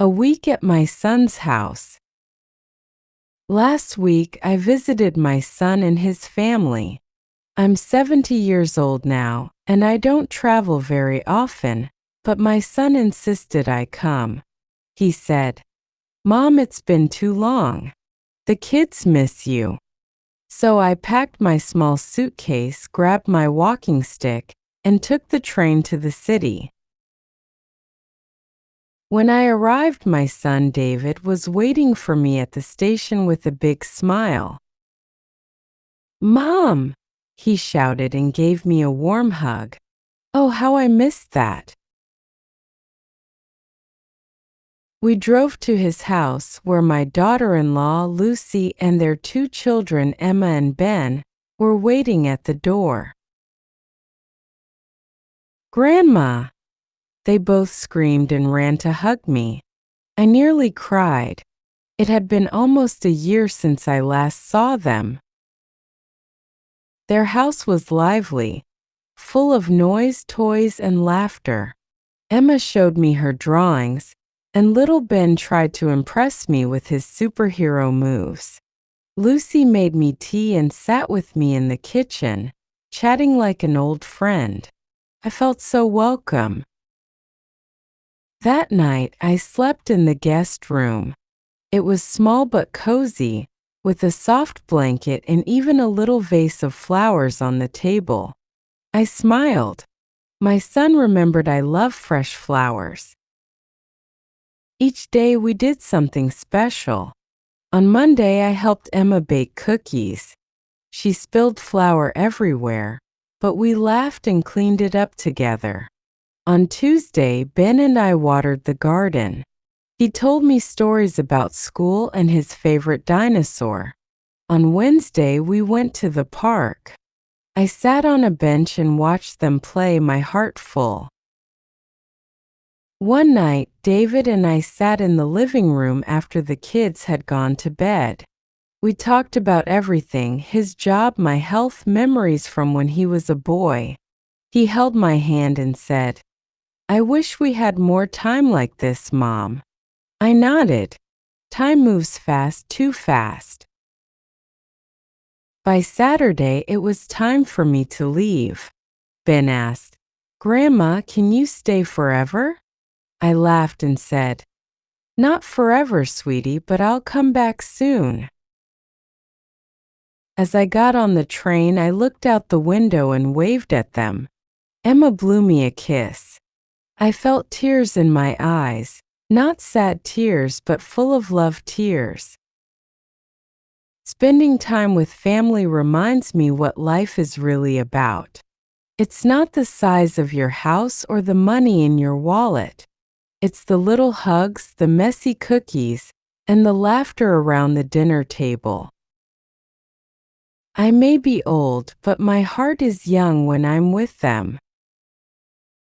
A week at my son's house. Last week, I visited my son and his family. I'm 70 years old now, and I don't travel very often, but my son insisted I come. He said, "Mom, it's been too long. The kids miss you." So I packed my small suitcase, grabbed my walking stick, and took the train to the city. When I arrived, my son David was waiting for me at the station with a big smile. "Mom!" he shouted and gave me a warm hug. Oh, how I missed that. We drove to his house where my daughter-in-law Lucy and their two children Emma and Ben were waiting at the door. "Grandma!" They both screamed and ran to hug me. I nearly cried. It had been almost a year since I last saw them. Their house was lively, full of noise, toys, and laughter. Emma showed me her drawings, and little Ben tried to impress me with his superhero moves. Lucy made me tea and sat with me in the kitchen, chatting like an old friend. I felt so welcome. That night, I slept in the guest room. It was small but cozy, with a soft blanket and even a little vase of flowers on the table. I smiled. My son remembered I love fresh flowers. Each day we did something special. On Monday, I helped Emma bake cookies. She spilled flour everywhere, but we laughed and cleaned it up together. On Tuesday, Ben and I watered the garden. He told me stories about school and his favorite dinosaur. On Wednesday, we went to the park. I sat on a bench and watched them play, my heart full. One night, David and I sat in the living room after the kids had gone to bed. We talked about everything: his job, my health, memories from when he was a boy. He held my hand and said, "I wish we had more time like this, Mom." I nodded. Time moves fast, too fast. By Saturday, it was time for me to leave. Ben asked, "Grandma, can you stay forever?" I laughed and said, "Not forever, sweetie, but I'll come back soon." As I got on the train, I looked out the window and waved at them. Emma blew me a kiss. I felt tears in my eyes, not sad tears, but full of love tears. Spending time with family reminds me what life is really about. It's not the size of your house or the money in your wallet. It's the little hugs, the messy cookies, and the laughter around the dinner table. I may be old, but my heart is young when I'm with them.